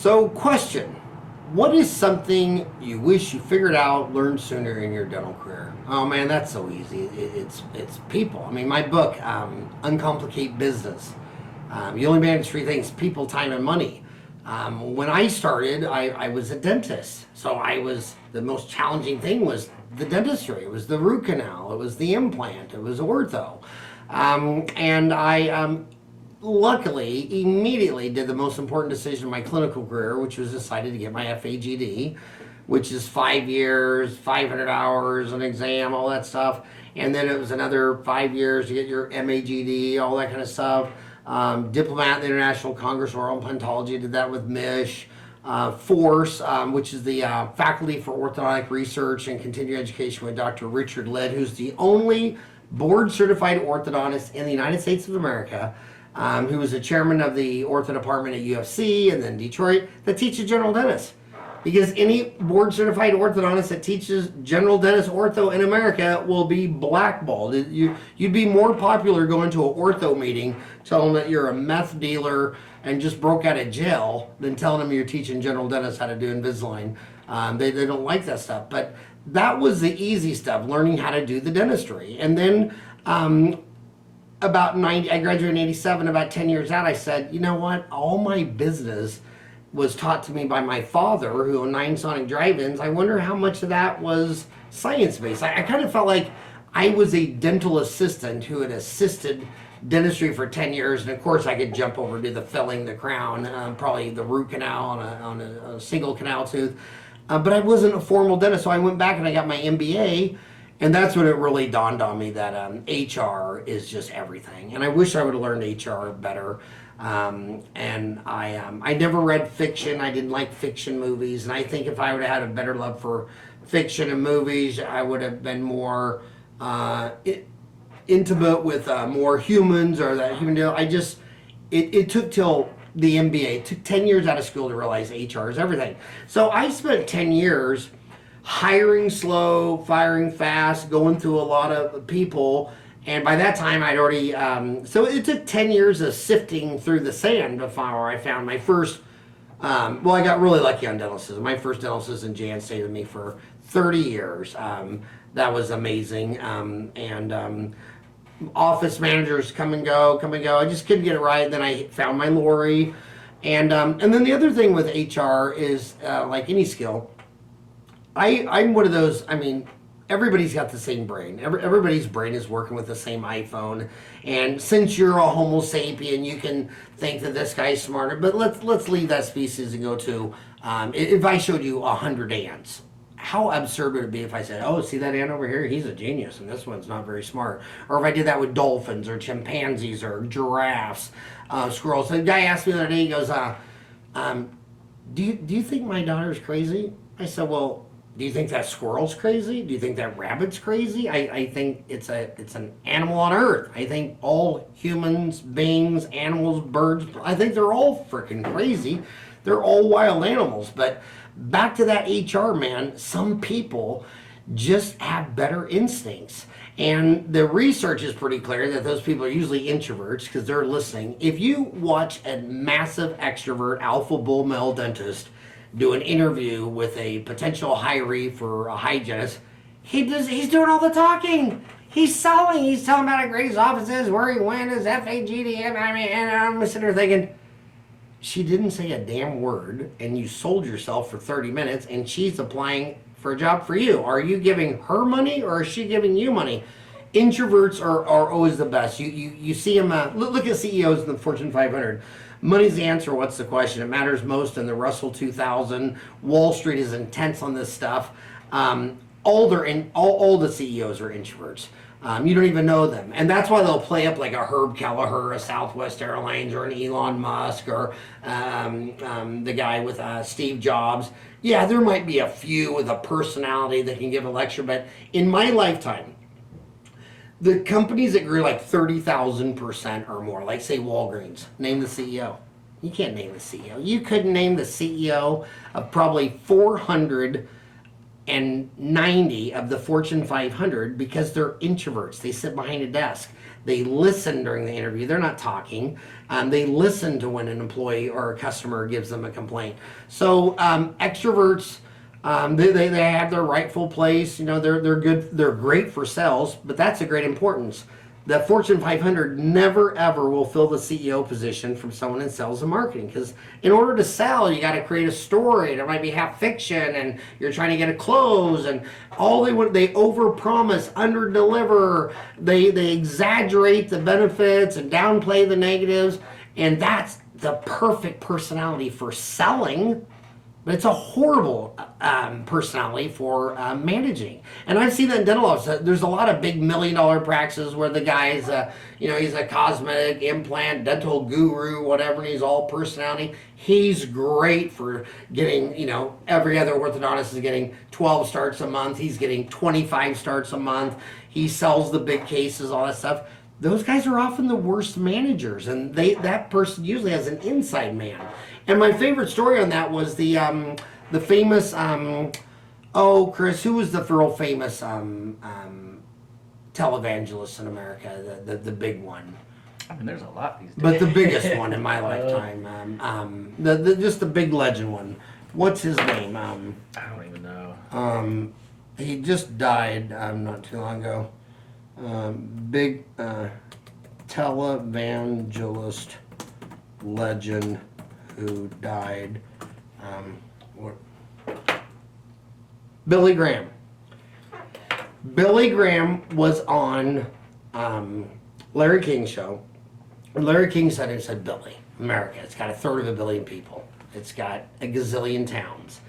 So, question. What is something you wish you figured out, learned sooner in your dental career? Oh man, that's so easy. It's people. I mean, my book, Uncomplicate Business. You only manage three things: people, time, and money. When I started, I was a dentist. So the most challenging thing was the dentistry. It was the root canal. It was the implant. It was ortho. And I luckily immediately did the most important decision in my clinical career, which was decided to get my FAGD, which is 5 years, 500 hours, an exam, all that stuff. And then it was another 5 years to get your MAGD, all that kind of stuff. Diplomat in the International Congress of Oral Implantology, did that with Mish. FORCE, which is the Faculty for Orthodontic Research and Continuing Education with Dr. Richard Lidd, who's the only board-certified orthodontist in the United States of America, who was the chairman of the ortho department at UFC and then Detroit, that teaches general dentists. Because any board-certified orthodontist that teaches general dentist ortho in America will be blackballed. You'd be more popular going to an ortho meeting telling them that you're a meth dealer and just broke out of jail than telling them you're teaching general dentists how to do Invisalign. They don't like that stuff. But that was the easy stuff, learning how to do the dentistry. And then I graduated in 87, about 10 years out, I said, you know what, all my business was taught to me by my father, who owned 9 Sonic Drive-Ins. I wonder how much of that was science-based. I kind of felt like I was a dental assistant who had assisted dentistry for 10 years, and of course I could jump over to the filling, the crown, probably the root canal on a single canal tooth. But I wasn't a formal dentist, so I went back and I got my MBA, and that's when it really dawned on me that HR is just everything. And I wish I would have learned HR better. And I never read fiction. I didn't like fiction movies. And I think if I would have had a better love for fiction and movies, I would have been more intimate with more humans or that human deal. It took till the MBA. It took 10 years out of school to realize HR is everything. So I spent 10 years hiring slow, firing fast, going through a lot of people. And by that time, I'd already, so it took 10 years of sifting through the sand before I found my first, I got really lucky on dental assistant. My first dental assistant, Jan, stayed with me for 30 years. That was amazing. Office managers come and go. I just couldn't get it right. Then I found my Lori. And then the other thing with HR is, like any skill, I'm one of those, everybody's got the same brain. Everybody's brain is working with the same iPhone. And since you're a Homo sapien, you can think that this guy's smarter. But let's leave that species and go to, if I showed you 100 ants, how absurd would it be if I said, oh, see that ant over here? He's a genius, and this one's not very smart. Or if I did that with dolphins or chimpanzees or giraffes, squirrels. So the guy asked me the other day, he goes, do you think my daughter's crazy? I said, well, do you think that squirrel's crazy? Do you think that rabbit's crazy? I think it's an animal on Earth. I think all humans, beings, animals, birds, I think they're all freaking crazy. They're all wild animals. But back to that HR, man, some people just have better instincts. And the research is pretty clear that those people are usually introverts because they're listening. If you watch a massive extrovert alpha bull male dentist do an interview with a potential hiree for a hygienist, he's doing all the talking. He's selling. He's telling about how great his office is, where he went, his FAGD, and I'm sitting there thinking, she didn't say a damn word, and you sold yourself for 30 minutes, and she's applying for a job for you. Are you giving her money, or is she giving you money? Introverts are always the best. You see them, look at CEOs in the Fortune 500. Money's the answer. What's the question? It matters most in the Russell 2000. Wall Street is intense on this stuff. All the CEOs are introverts. You don't even know them. And that's why they'll play up like a Herb Kelleher, a Southwest Airlines, or an Elon Musk, or the guy with Steve Jobs. Yeah, there might be a few with a personality that can give a lecture, but in my lifetime, the companies that grew like 30,000% or more, like say Walgreens, name the CEO. You can't name the CEO. You couldn't name the CEO of probably 490 of the Fortune 500 because they're introverts. They sit behind a desk. They listen during the interview. They're not talking. They listen to when an employee or a customer gives them a complaint. So extroverts, they have their rightful place. You know, they're good. They're great for sales, but that's a great importance. The Fortune 500 never ever will fill the CEO position from someone in sales and marketing, because in order to sell, you got to create a story. There might be half fiction, and you're trying to get a close, and all they overpromise, underdeliver. They exaggerate the benefits and downplay the negatives, and that's the perfect personality for selling. But it's a horrible personality for managing. And I've seen that in dental offices. There's a lot of big $1 million practices where the guy's, he's a cosmetic, implant, dental guru, whatever, and he's all personality. He's great for getting, every other orthodontist is getting 12 starts a month. He's getting 25 starts a month. He sells the big cases, all that stuff. Those guys are often the worst managers, and that person usually has an inside man. And my favorite story on that was the famous Chris, who was the real famous televangelist in America, the big one. I mean, there's a lot these days. But the biggest one in my lifetime, just the big legend one. What's his name? I don't even know. He just died not too long ago. Big televangelist legend who died. Billy Graham. Billy Graham was on Larry King's show. And Larry King said, Billy, America, it's got 1/3 billion people. It's got a gazillion towns.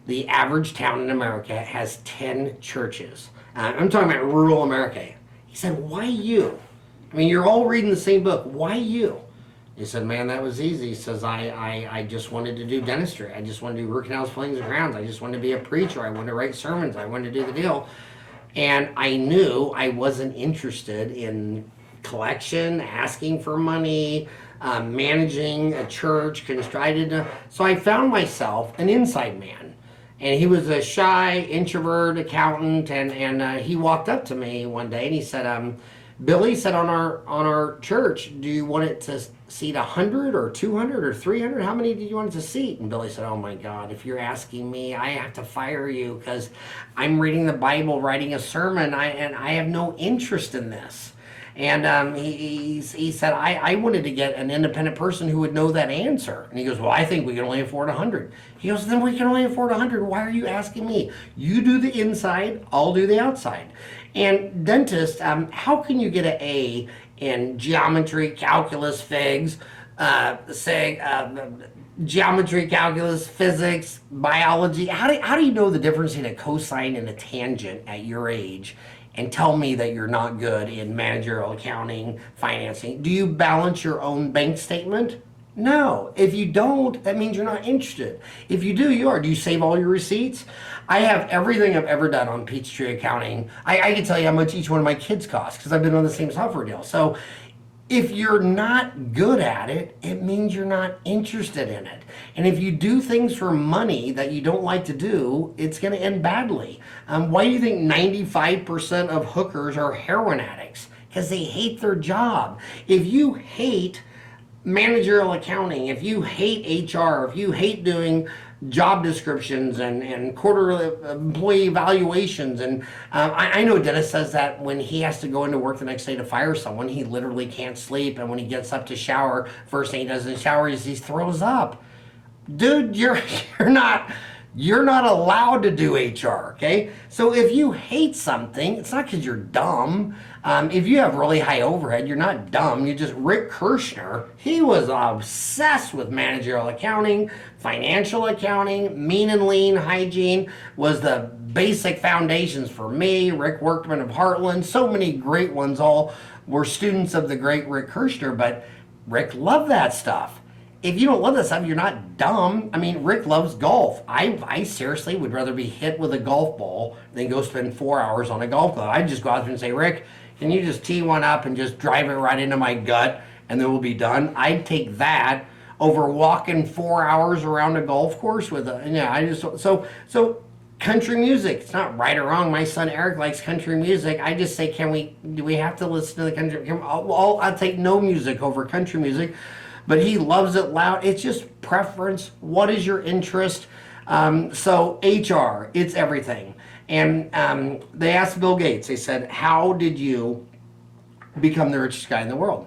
The average town in America has 10 churches. I'm talking about rural America. He said, why you? I mean, you're all reading the same book. Why you? He said, man, that was easy. He says, I just wanted to do dentistry. I just wanted to do root canals, fillings, and crowns. I just wanted to be a preacher. I wanted to write sermons. I wanted to do the deal. And I knew I wasn't interested in collection, asking for money, managing a church, so I found myself an inside man. And he was a shy, introvert accountant, and he walked up to me one day and he said, Billy said on our church, do you want it to seat 100 or 200 or 300? How many do you want it to seat? And Billy said, oh my God, if you're asking me, I have to fire you because I'm reading the Bible, writing a sermon, and I have no interest in this. And he said, I wanted to get an independent person who would know that answer. And he goes, well, I think we can only afford 100. He goes, then we can only afford 100. Why are you asking me? You do the inside, I'll do the outside. And dentist, how can you get an A in geometry, calculus, figs, geometry, calculus, physics, biology? How do you know the difference in a cosine and a tangent at your age? And tell me that you're not good in managerial accounting, financing. Do you balance your own bank statement? No. If you don't, that means you're not interested. If you do, you are. Do you save all your receipts? I have everything I've ever done on Peachtree Accounting. I can tell you how much each one of my kids cost because I've been on the same software deal. So if you're not good at it, it means you're not interested in it. And if you do things for money that you don't like to do, it's going to end badly. Why do you think 95% of hookers are heroin addicts? Because they hate their job. If you hate managerial accounting, if you hate HR, if you hate doing job descriptions and quarterly employee evaluations, and I know Dennis says that when he has to go into work the next day to fire someone, he literally can't sleep, and when he gets up to shower, first thing he does in the shower is he throws up. Dude, you're not allowed to do HR, okay? So if you hate something, it's not because you're dumb. If you have really high overhead, you're not dumb. Rick Kirshner, he was obsessed with managerial accounting, financial accounting, mean and lean hygiene was the basic foundations for me. Rick Workman of Heartland, so many great ones, all were students of the great Rick Kirshner, but Rick loved that stuff. If you don't love that stuff, you're not dumb. I mean, Rick loves golf. I seriously would rather be hit with a golf ball than go spend 4 hours on a golf club. I'd just go out there and say, Rick, can you just tee one up and just drive it right into my gut and then we'll be done? I'd take that over walking 4 hours around a golf course with a, so country music. It's not right or wrong. My son Eric likes country music. I just say, do we have to listen to the country? I'll take no music over country music, but he loves it loud. It's just preference. What is your interest? So HR, it's everything. And they asked Bill Gates, they said, how did you become the richest guy in the world?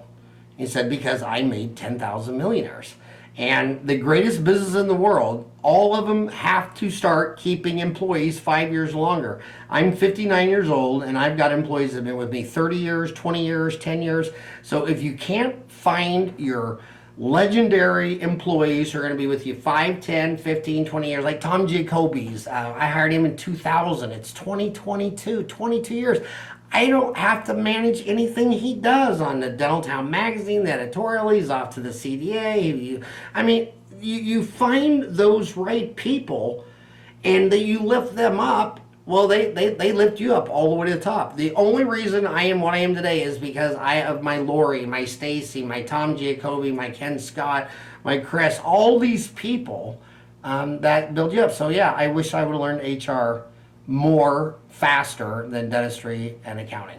He said, because I made 10,000 millionaires. And the greatest business in the world, all of them have to start keeping employees 5 years longer. I'm 59 years old, and I've got employees that have been with me 30 years, 20 years, 10 years. So if you can't find your legendary employees who are going to be with you 5, 10, 15, 20 years, like Tom Jacoby's, I hired him in 2000. It's 2022, 22 years. I don't have to manage anything he does on the Downtown Magazine, the editorial. He's off to the CDA. You find those right people, and that you lift them up. Well, they lift you up all the way to the top. The only reason I am what I am today is because I have my Lori, my Stacy, my Tom Jacoby, my Ken Scott, my Chris, all these people that build you up. So yeah, I wish I would have learned HR more faster than dentistry and accounting.